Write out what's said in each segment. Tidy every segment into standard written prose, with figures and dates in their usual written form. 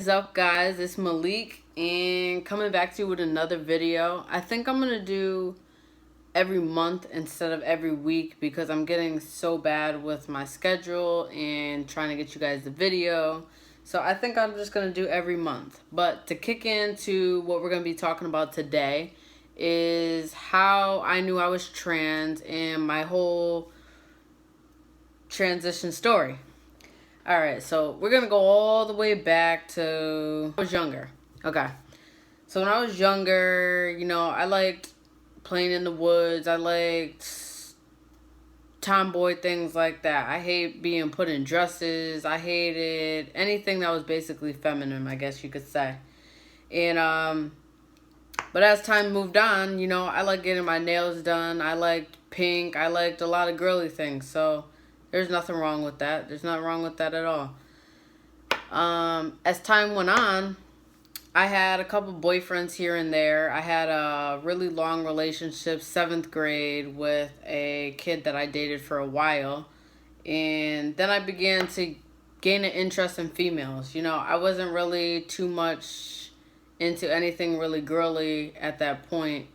is up, guys? It's Malik and coming back to you with another video. I think I'm gonna do every month instead of every week because I'm getting so bad with my schedule and trying to get you guys the video. So I think I'm just gonna do every month. But to kick into what we're gonna be talking about today is how I knew I was trans and my whole transition story. Alright, so we're going to go all the way back to I was younger. Okay. So when I was younger, I liked playing in the woods. I liked tomboy things like that. I hate being put in dresses. I hated anything that was basically feminine, I guess you could say. And, but as time moved on, I liked getting my nails done. I liked pink. I liked a lot of girly things. So there's nothing wrong with that. There's nothing wrong with that at all. As time went on, I had a couple boyfriends here and there. I had a really long relationship, 7th grade, with a kid that I dated for a while. And then I began to gain an interest in females. I wasn't really too much into anything really girly at that point.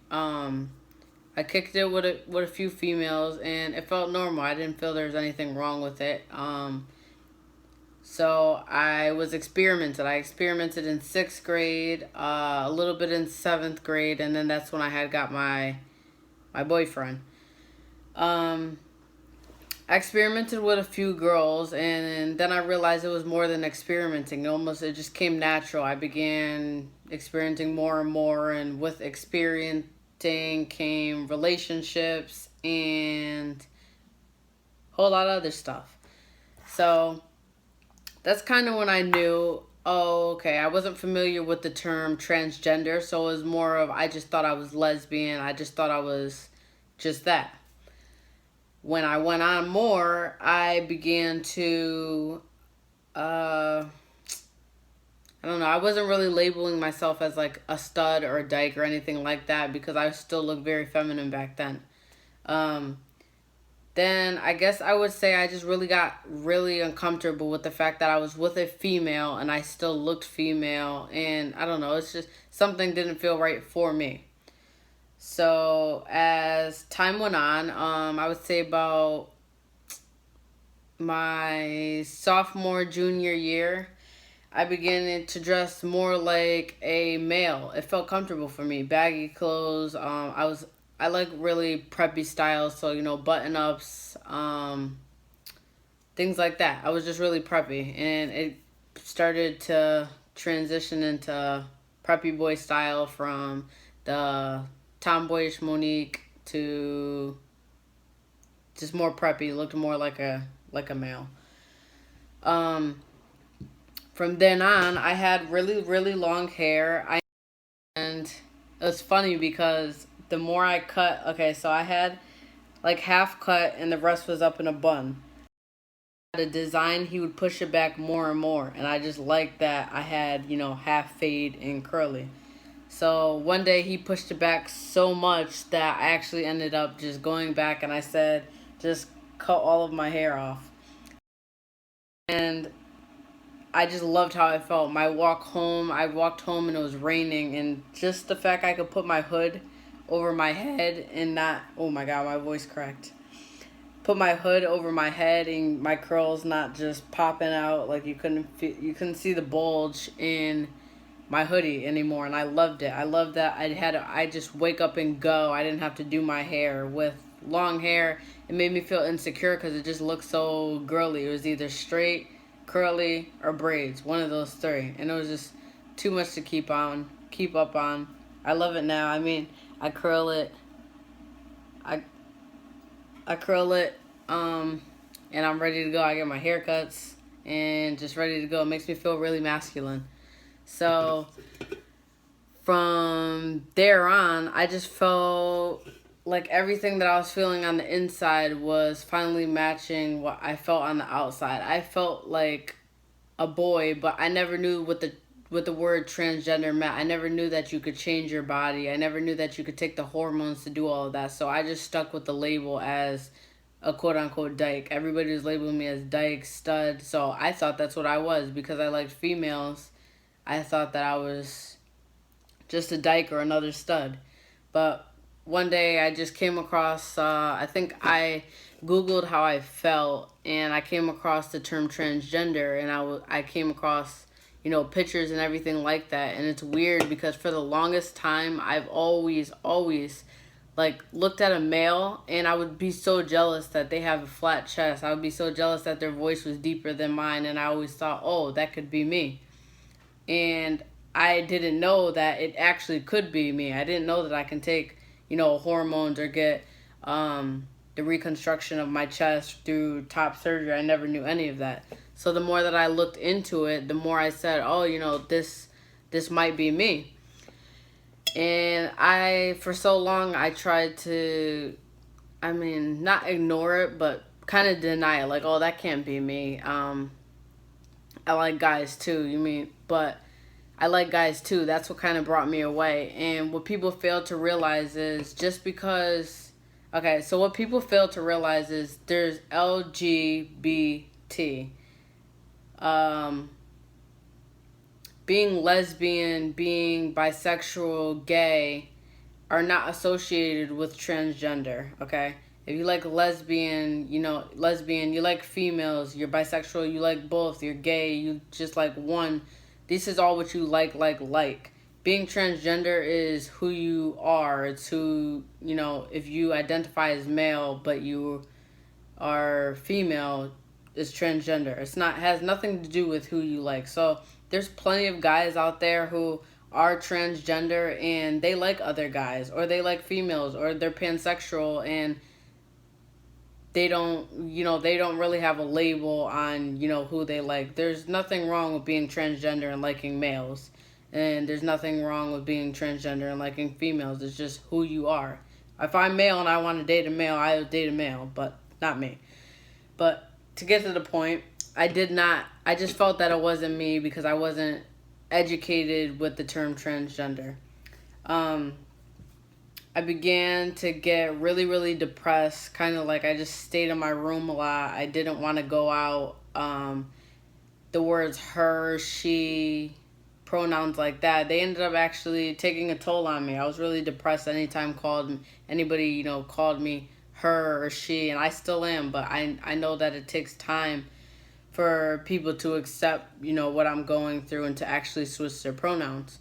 I kicked it with a few females, and it felt normal. I didn't feel there was anything wrong with it. So I was experimented. I experimented in 6th grade, a little bit in 7th grade, and then that's when I had got my boyfriend. I experimented with a few girls, and then I realized it was more than experimenting. It just came natural. I began experimenting more and more, and with experience came relationships and a whole lot of other stuff. So that's kind of when I knew, oh, okay, I wasn't familiar with the term transgender, so it was more of I just thought I was lesbian. I just thought I was just that. When I went on more, I began to I don't know. I wasn't really labeling myself as like a stud or a dyke or anything like that because I still looked very feminine back then. Then I guess I would say I just really got really uncomfortable with the fact that I was with a female and I still looked female. And I don't know. It's just something didn't feel right for me. So as time went on, I would say about my sophomore, junior year, I began to dress more like a male. It felt comfortable for me. Baggy clothes. I like really preppy styles, so button-ups, things like that. I was just really preppy, and it started to transition into preppy boy style from the tomboyish Monique to just more preppy. Looked more like a male. From then on, I had really, really long hair. And it was funny because the more I cut, okay, so I had like half cut and the rest was up in a bun. The design, he would push it back more and more. And I just liked that I had, half fade and curly. So one day he pushed it back so much that I actually ended up just going back and I said, just cut all of my hair off. And I just loved how I felt. I walked home and it was raining, and just the fact I could put my hood over my head and not, oh my God, my voice cracked. Put my hood over my head and my curls not just popping out like you couldn't see the bulge in my hoodie anymore, and I loved it. I loved that I just wake up and go. I didn't have to do my hair. With long hair, it made me feel insecure because it just looked so girly. It was either straight, curly, or braids, one of those three, and it was just too much to keep up on. I love it now. I mean, I curl it, and I'm ready to go. I get my haircuts and just ready to go. It makes me feel really masculine. So from there on, I just felt like everything that I was feeling on the inside was finally matching what I felt on the outside. I felt like a boy, but I never knew what the word transgender meant. I never knew that you could change your body. I never knew that you could take the hormones to do all of that. So I just stuck with the label as a quote-unquote dyke. Everybody was labeling me as dyke, stud. So I thought that's what I was because I liked females. I thought that I was just a dyke or another stud. But one day I just came across, I think I Googled how I felt, and I came across the term transgender, and I came across, pictures and everything like that. And it's weird because for the longest time, I've always, like, looked at a male, and I would be so jealous that they have a flat chest. I would be so jealous that their voice was deeper than mine, and I always thought, oh, that could be me. And I didn't know that it actually could be me. I didn't know that I can take, hormones or get the reconstruction of my chest through top surgery. I never knew any of that. So the more that I looked into it, the more I said, oh, this might be me. And for so long, I tried to, not ignore it, but kind of deny it. Like, oh, that can't be me. I like guys too, but I like guys too. That's what kind of brought me away. And what people fail to realize is what people fail to realize is there's LGBT. Being lesbian, being bisexual, gay are not associated with transgender, okay? If you like lesbian, you like females, you're bisexual, you like both, you're gay, you just like one. This is all what you like. Being transgender is who you are. It's who, if you identify as male but you are female, it's transgender. Has nothing to do with who you like. So there's plenty of guys out there who are transgender and they like other guys, or they like females, or they're pansexual, and they don't really have a label on, who they like. There's nothing wrong with being transgender and liking males. And there's nothing wrong with being transgender and liking females. It's just who you are. If I'm male and I want to date a male, I'll date a male, but not me. But to get to the point, I just felt that it wasn't me because I wasn't educated with the term transgender. I began to get really, really depressed, kind of like I just stayed in my room a lot. I didn't want to go out. The words her, she, pronouns like that, they ended up actually taking a toll on me. I was really depressed anytime anybody called me her or she, and I still am, but I know that it takes time for people to accept, what I'm going through and to actually switch their pronouns.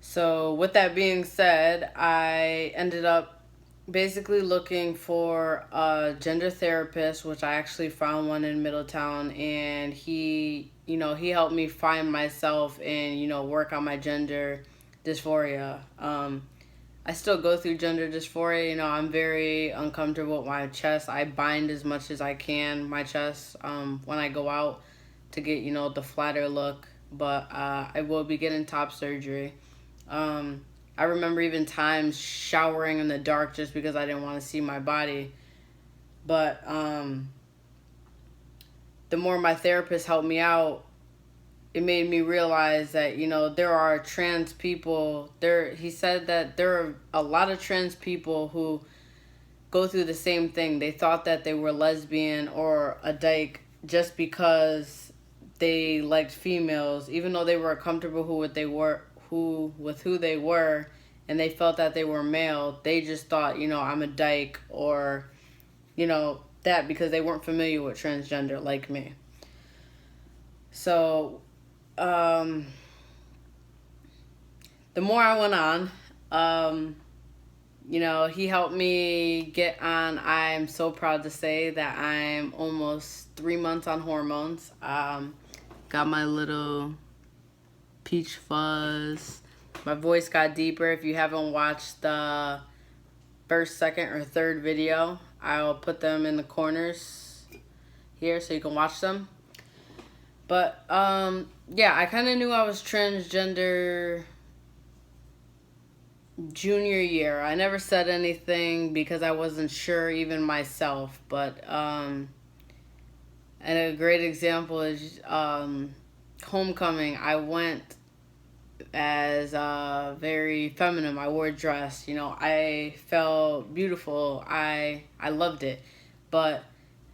So with that being said, I ended up basically looking for a gender therapist, which I actually found one in Middletown, and he helped me find myself and, work on my gender dysphoria. I still go through gender dysphoria. I'm very uncomfortable with my chest. I bind as much as I can my chest when I go out to get, the flatter look. But I will be getting top surgery. I remember even times showering in the dark just because I didn't want to see my body. But the more my therapist helped me out, it made me realize that, there are trans people. He said that there are a lot of trans people who go through the same thing. They thought that they were lesbian or a dyke just because they liked females, even though they were comfortable with who they were, and they felt that they were male. They just thought, I'm a dyke, or, that, because they weren't familiar with transgender like me. So, the more I went on, he helped me get on. I'm so proud to say that I'm almost 3 months on hormones. Got my little peach fuzz. My voice got deeper. If you haven't watched the first, second, or third video, I'll put them in the corners here so you can watch them. But yeah, I kind of knew I was transgender junior year. I never said anything because I wasn't sure even myself. But and a great example is homecoming. I went as very feminine. I wore a dress. I felt beautiful. I loved it. But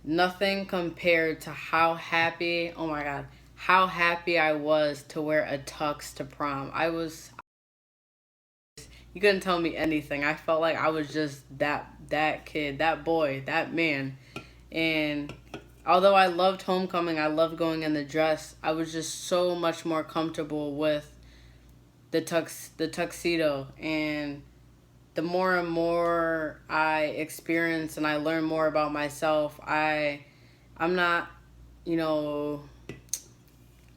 nothing compared to how happy, oh my God, how happy I was to wear a tux to prom. You couldn't tell me anything. I felt like I was just that kid, that boy, that man. And although I loved homecoming, I loved going in the dress, I was just so much more comfortable with the tuxedo. And the more and more I experience and I learn more about myself, I'm not, you know,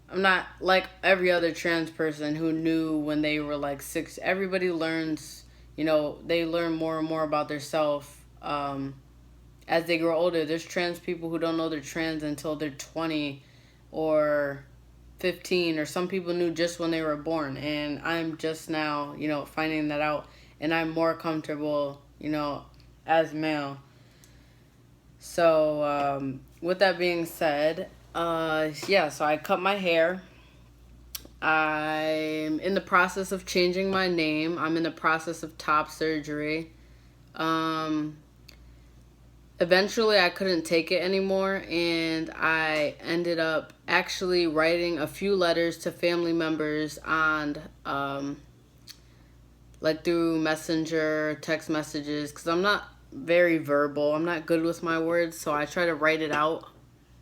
I'm not like every other trans person who knew when they were like 6. Everybody learns, they learn more and more about themselves as they grow older. There's trans people who don't know they're trans until they're 20 or 15, or some people knew just when they were born. And I'm just now, finding that out, and I'm more comfortable, as male. So, with that being said, so I cut my hair. I'm in the process of changing my name. I'm in the process of top surgery. Eventually I couldn't take it anymore, and I ended up actually writing a few letters to family members on, like through Messenger, text messages, because I'm not very verbal. I'm not good with my words, so I try to write it out.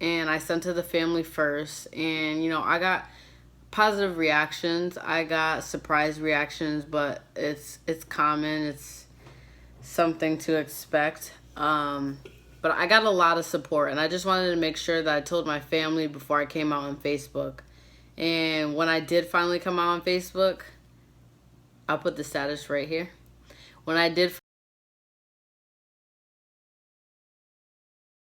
And I sent to the family first, and I got positive reactions. I got surprise reactions, but it's common. It's something to expect. But I got a lot of support, and I just wanted to make sure that I told my family before I came out on Facebook. And when I did finally come out on Facebook, I'll put the status right here. When I did,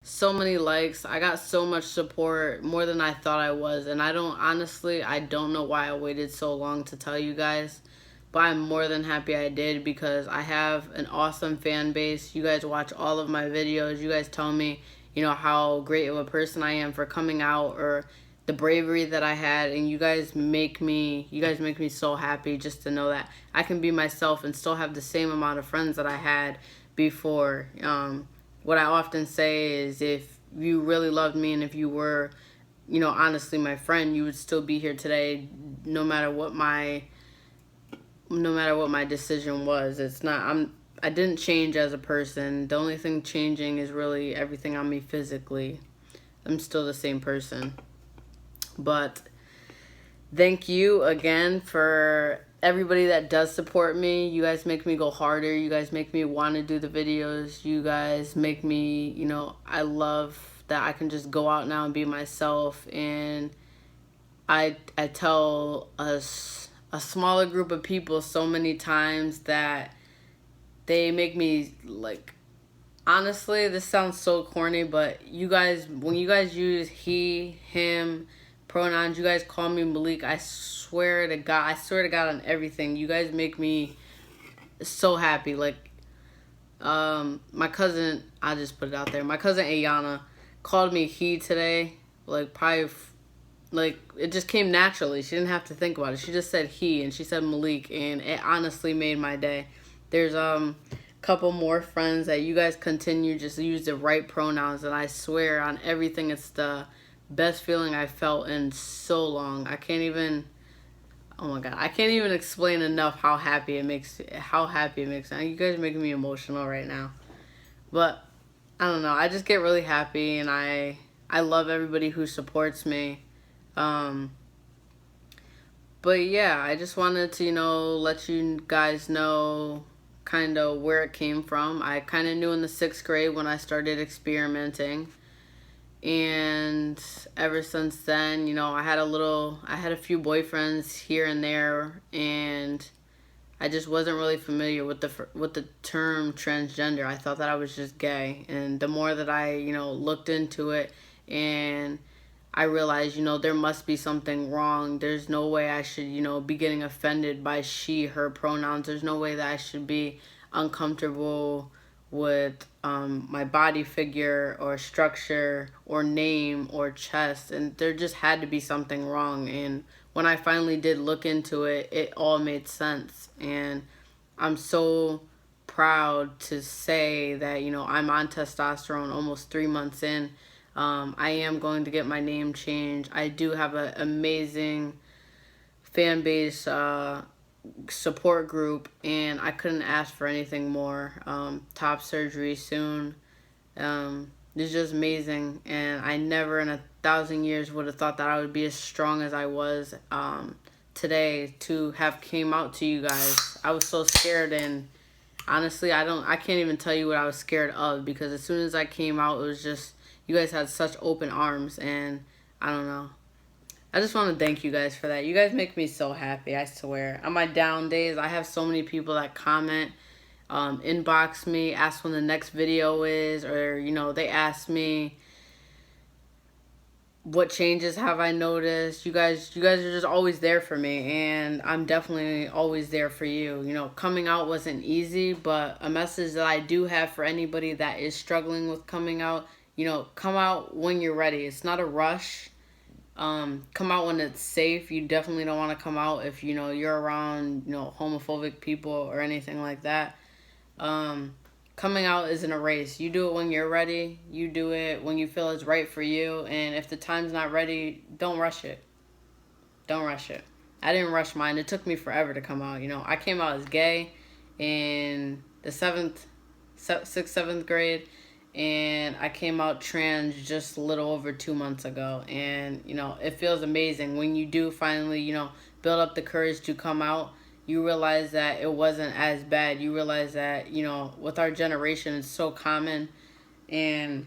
so many likes, I got so much support, more than I thought I was. And I don't know why I waited so long to tell you guys, but I'm more than happy I did, because I have an awesome fan base. You guys watch all of my videos. You guys tell me, how great of a person I am for coming out, or the bravery that I had, and you guys make me so happy just to know that I can be myself and still have the same amount of friends that I had before. What I often say is, if you really loved me and if you were, honestly my friend, you would still be here today, no matter what my decision was. I didn't change as a person. The only thing changing is really everything on me physically. I'm still the same person. But thank you again for everybody that does support me. You guys make me go harder. You guys make me want to do the videos. You guys make me, I love that I can just go out now and be myself. And I tell us a smaller group of people so many times that they make me, like, honestly, this sounds so corny, but when you guys use he, him pronouns, you guys call me Malik, I swear to God on everything, you guys make me so happy. Like, my cousin, I'll just put it out there, my cousin Ayana called me he today, like, probably, like, it just came naturally. She didn't have to think about it. She just said he, and she said Malik, and it honestly made my day. There's a couple more friends that you guys continue just use the right pronouns, and I swear on everything, it's the best feeling I felt in so long. I can't even explain enough how happy it makes me. You guys are making me emotional right now. But I don't know, I just get really happy, and I love everybody who supports me. But yeah, I just wanted to, let you guys know kind of where it came from. I kind of knew in the 6th grade when I started experimenting. And ever since then, I had a few boyfriends here and there, and I just wasn't really familiar with the term transgender. I thought that I was just gay. And the more that I, looked into it, and I realized, there must be something wrong. There's no way I should, be getting offended by she, her pronouns. There's no way that I should be uncomfortable with my body figure or structure or name or chest. And there just had to be something wrong. And when I finally did look into it, it all made sense. And I'm so proud to say that, I'm on testosterone almost 3 months in. I am going to get my name changed. I do have an amazing fan base, support group, and I couldn't ask for anything more. Top surgery soon. It's just amazing, and I never in 1,000 years would have thought that I would be as strong as I was today to have came out to you guys. I was so scared, and honestly, I can't even tell you what I was scared of, because as soon as I came out, it was just, you guys had such open arms, and I don't know. I just want to thank you guys for that. You guys make me so happy, I swear. On my down days, I have so many people that comment, inbox me, ask when the next video is, or, you know, they ask me, what changes have I noticed? You guys are just always there for me, and I'm definitely always there for you. You know, coming out wasn't easy, but a message that I do have for anybody that is struggling with coming out, you know, come out when you're ready. It's not a rush. Come out when it's safe. You definitely don't want to come out if, you know, you're around, you know, homophobic people or anything like that. Coming out isn't a race. You do it when you're ready. You do it when you feel it's right for you. And if the time's not ready, don't rush it. Don't rush it. I didn't rush mine. It took me forever to come out. You know, I came out as gay in the 6th, 7th grade. And I came out trans just a little over 2 months ago. And, you know, it feels amazing when you do finally, you know, build up the courage to come out. You realize that it wasn't as bad. You realize that, you know, with our generation, it's so common. And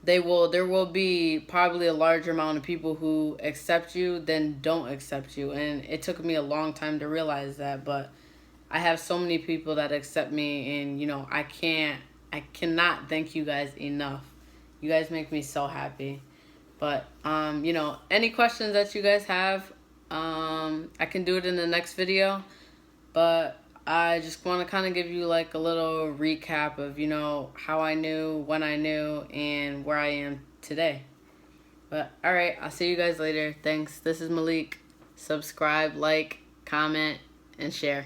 there will be probably a larger amount of people who accept you than don't accept you. And it took me a long time to realize that. But I have so many people that accept me. And, you know, I cannot thank you guys enough. You guys make me so happy. But, you know, any questions that you guys have, I can do it in the next video. But I just want to kind of give you like a little recap of, you know, how I knew, when I knew, and where I am today. But, alright, I'll see you guys later. Thanks. This is Malik. Subscribe, like, comment, and share.